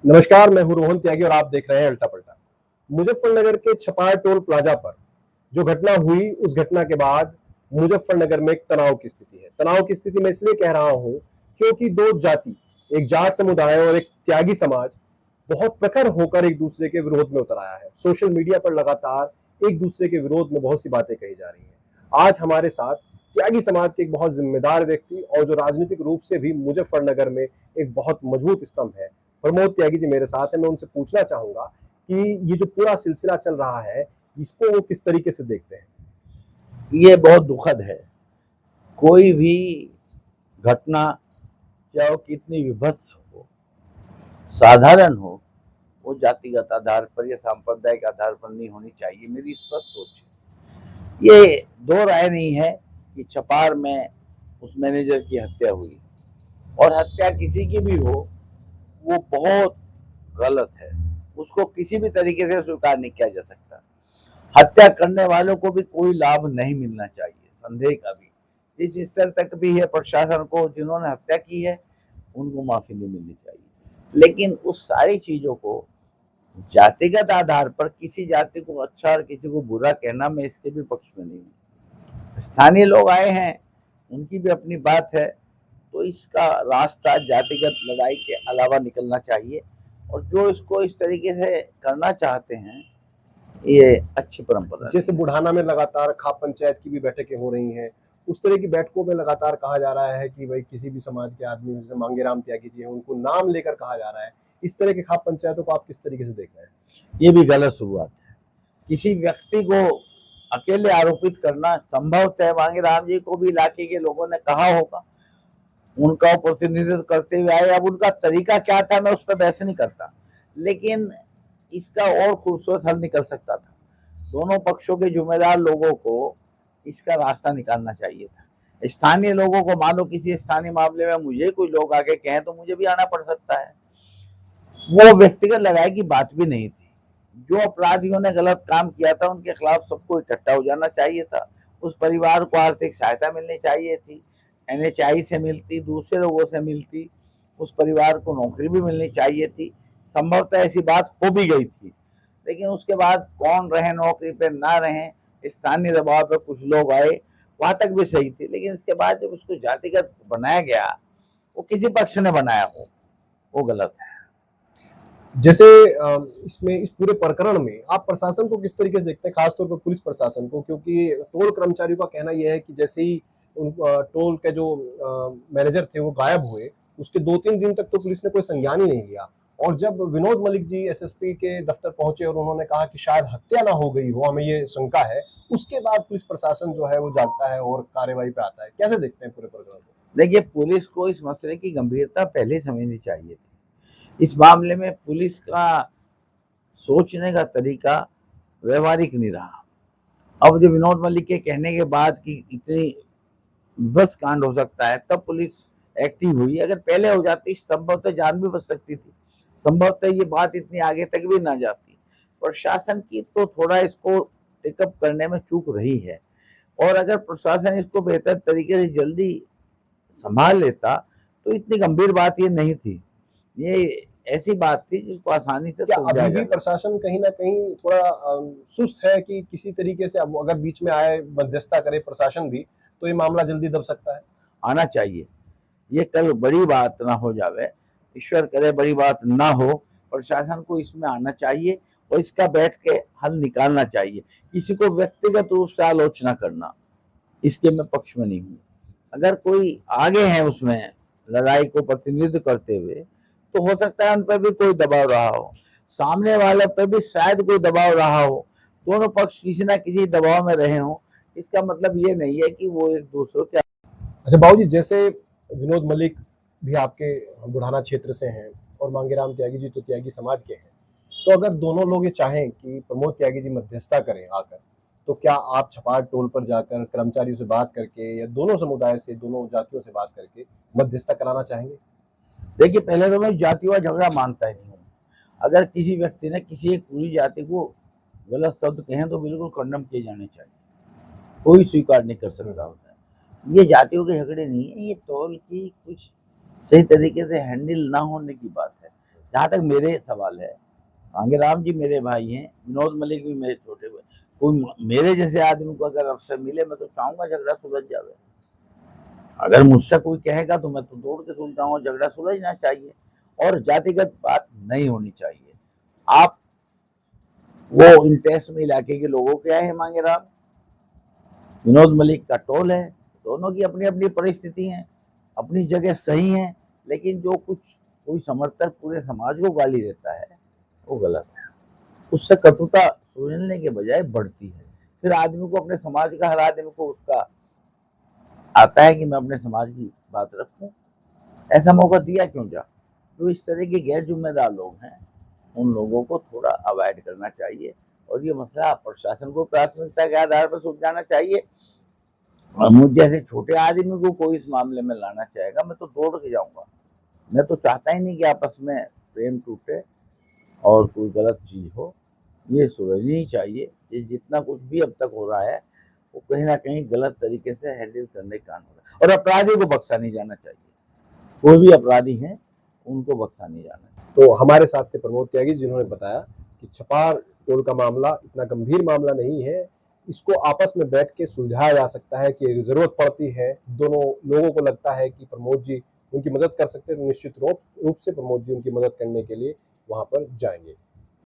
नमस्कार, मैं हूं रोहन त्यागी और आप देख रहे हैं अल्टा पल्टा। मुजफ्फरनगर के छपार टोल प्लाजा पर जो घटना हुई, उस घटना के बाद मुजफ्फरनगर में एक तनाव की स्थिति है। तनाव की स्थिति मैं इसलिए कह रहा हूं क्योंकि दो जाति, एक जाट समुदाय और एक त्यागी समाज, बहुत प्रखर होकर एक दूसरे के विरोध में उतर आया है। सोशल मीडिया पर लगातार एक दूसरे के विरोध में बहुत सी बातें कही जा रही हैं। आज हमारे साथ त्यागी समाज के एक बहुत जिम्मेदार व्यक्ति और जो राजनीतिक रूप से भी मुजफ्फरनगर में एक बहुत मजबूत स्तंभ है, प्रमोद त्यागी जी मेरे साथ है। मैं उनसे पूछना चाहूंगा कि ये जो पूरा सिलसिला चल रहा है, इसको वो किस तरीके से देखते हैं। ये बहुत दुखद है। कोई भी घटना, चाहे वो कितनी विभत्स हो, साधारण हो, वो जातिगत आधार पर या सांप्रदायिक आधार पर नहीं होनी चाहिए। मेरी स्पष्ट सोच है। ये दो राय नहीं है कि छपार में उस मैनेजर की हत्या हुई, और हत्या किसी की भी हो वो बहुत गलत है। उसको किसी भी तरीके से स्वीकार नहीं किया जा सकता। हत्या करने वालों को भी कोई लाभ नहीं मिलना चाहिए, संदेह का भी। इस स्तर तक भी है प्रशासन को, जिन्होंने हत्या की है उनको माफी नहीं मिलनी चाहिए। लेकिन उस सारी चीजों को जातिगत आधार पर किसी जाति को अच्छा और किसी को बुरा कहना, मैं इसके भी पक्ष में नहीं हूँ। स्थानीय लोग आए हैं, उनकी भी अपनी बात है, तो इसका रास्ता जातिगत लड़ाई के अलावा निकलना चाहिए। और जो इसको इस तरीके से करना चाहते हैं, ये अच्छी परंपरा। जैसे बुढ़ाना में लगातार खाप पंचायत की भी बैठकें हो रही हैं, उस तरह की बैठकों में लगातार कहा जा रहा है कि भाई किसी भी समाज के आदमी, जैसे मांगेराम त्यागी जी हैं, उनको नाम लेकर कहा जा रहा है। इस तरह के खाप पंचायतों को आप किस तरीके से देख रहे हैं? ये भी गलत शुरुआत है। किसी व्यक्ति को अकेले आरोपित करना, संभवतः मांगेराम जी को भी इलाके के लोगों ने कहा होगा, उनका प्रतिनिधित्व करते हुए आए। अब उनका तरीका क्या था, मैं उस पर बहस नहीं करता, लेकिन इसका और खूबसूरत हल निकल सकता था। दोनों पक्षों के जिम्मेदार लोगों को इसका रास्ता निकालना चाहिए था। स्थानीय लोगों को, मानो किसी स्थानीय मामले में मुझे कोई लोग आके कहें तो मुझे भी आना पड़ सकता है। वो व्यक्तिगत लड़ाई की बात भी नहीं थी। जो अपराधियों ने गलत काम किया था उनके खिलाफ सबको इकट्ठा हो जाना चाहिए था। उस परिवार को आर्थिक सहायता मिलनी चाहिए थी, NHI से मिलती, दूसरे लोगों से मिलती। उस परिवार को नौकरी भी मिलनी चाहिए थी। संभवतः ऐसी बात हो भी गई थी, लेकिन उसके बाद कौन रहे नौकरी पे ना रहे, स्थानीय दबाव पे कुछ लोग आए, वहां तक भी सही थी। लेकिन इसके बाद जब उसको जातिगत बनाया गया, वो किसी पक्ष ने बनाया हो, वो गलत है। जैसे इसमें, इस पूरे प्रकरण में आप प्रशासन को किस तरीके से देखते हैं, खासतौर पर पुलिस प्रशासन को? क्योंकि टोल कर्मचारियों का कहना यह है कि जैसे ही उन टोल के जो मैनेजर थे वो गायब हुए, उसके 2-3 दिन तक तो पुलिस ने कोई संज्ञान ही नहीं लिया। और जब विनोद मलिक जी SSP के दफ्तर पहुंचे और उन्होंने कहा कि शायद हत्या ना हो गई हो, हमें ये शंका है, उसके बाद पुलिस प्रशासन जो है वो जागता है और कार्रवाई पे आता है। कैसे देखते हैं पूरे प्रकरण को? देखिए, पुलिस को इस मसले की गंभीरता पहले समझनी चाहिए थी। इस मामले में पुलिस का सोचने का तरीका व्यवहारिक नहीं रहा। अब जो विनोद मलिक के कहने के बाद कि इतनी बस कांड हो सकता है, तब पुलिस एक्टिव हुई। अगर पहले हो जाती, संभवतः जान भी बच सकती थी, संभवतः ये बात इतनी आगे तक भी ना जाती। प्रशासन की तो थोड़ा इसको टेकअप करने में चूक रही है, और अगर प्रशासन इसको बेहतर तरीके से जल्दी संभाल लेता तो इतनी गंभीर बात ये नहीं थी। ये ऐसी बात थी जिसको आसानी से क्या सुलझाया अभी भी जा सकता। प्रशासन कहीं ना कहीं थोड़ा सुस्त है कि किसी तरीके से अब अगर बीच में आए, मध्यस्थता करे प्रशासन भी, तो ये मामला जल्दी दब सकता है? आना चाहिए। ये कल बड़ी बात ना हो जावे, ईश्वर करे बड़ी बात ना हो। प्रशासन को इसमें आना चाहिए और इसका बैठ के हल निकालना चाहिए। किसी को व्यक्तिगत रूप से आलोचना करना, इसके मैं पक्ष में नहीं हूँ। अगर कोई आगे है उसमें लड़ाई को प्रतिनिधित्व करते हुए, तो हो सकता है उन पर भी कोई दबाव रहा हो, सामने वाले पर भी शायद कोई दबाव रहा हो। दोनों पक्ष किसी ना किसी दबाव में रहे हों। इसका मतलब ये नहीं है कि वो एक दूसरे के। अच्छा बाबूजी, जैसे विनोद मलिक भी आपके बुढ़ाना क्षेत्र से हैं और मांगेराम त्यागी जी तो त्यागी समाज के हैं, तो अगर दोनों लोग ये चाहें कि प्रमोद त्यागी जी मध्यस्थता करें आकर, तो क्या आप छपार टोल पर जाकर कर्मचारियों से बात करके या दोनों समुदाय से, दोनों जातियों से बात करके मध्यस्थता कराना चाहेंगे? देखिए, पहले तो मैं जातियों का झगड़ा मानता ही नहीं हूँ। अगर किसी व्यक्ति ने किसी एक पूरी जाति को गलत शब्द कहें तो बिल्कुल कंडम किए जाने चाहिए, कोई स्वीकार नहीं कर सकता होता है। ये जातियों के झगड़े नहीं है, ये टोल की कुछ सही तरीके से हैंडल ना होने की बात है। जहाँ तक मेरे सवाल है, मांगेराम जी मेरे भाई हैं, विनोद मलिक भी मेरे छोटे भाई, कोई मेरे जैसे आदमी को अगर अवसर मिले, मैं तो चाहूंगा झगड़ा सुलझ जावे। अगर मुझसे कोई कहेगा तो मैं तो दौड़ के सुलझाऊंगा, झगड़ा सुलझना चाहिए और जातिगत बात नहीं होनी चाहिए। आप वो इंटरेस्ट में इलाके के लोगों के आए हैं, मांगेराम विनोद मलिक का टोल है, दोनों की अपनी अपनी परिस्थिति है, अपनी जगह सही है, लेकिन जो कुछ कोई समर्थक पूरे समाज को गाली देता है वो गलत है। उससे कटुता सुनने के बजाय बढ़ती है। फिर आदमी को अपने समाज का, हर आदमी को उसका आता है कि मैं अपने समाज की बात रखूं, ऐसा मौका दिया क्यों जा। जो इस तरह के गैर जिम्मेदार लोग हैं उन लोगों को थोड़ा अवॉइड करना चाहिए और ये मसला प्रशासन को प्राथमिकता के आधार पर सुलझाना चाहिए। और मुझ जैसे छोटे आदमी को कोई इस मामले में लाना चाहेगा, मैं तो दौड़ के जाऊंगा। मैं तो चाहता ही नहीं कि आपस में प्रेम टूटे और कोई गलत चीज हो, ये सुलझनी ही चाहिए। ये जितना कुछ भी अब तक हो रहा है वो कहीं ना कहीं गलत तरीके से हैंडल करने का कारण हो रहा है और अपराधियों को बख्शा नहीं जाना चाहिए। कोई भी अपराधी है उनको बख्शा नहीं जाना चाहिए। तो हमारे साथ थे प्रमोद त्यागी, जिन्होंने बताया कि छपार टोल का मामला इतना गंभीर मामला नहीं है, इसको आपस में बैठ के सुलझाया जा सकता है कि जरूरत पड़ती है, दोनों लोगों को लगता है कि प्रमोद जी उनकी मदद कर सकते हैं, तो निश्चित रूप से प्रमोद जी उनकी मदद करने के लिए वहां पर जाएंगे।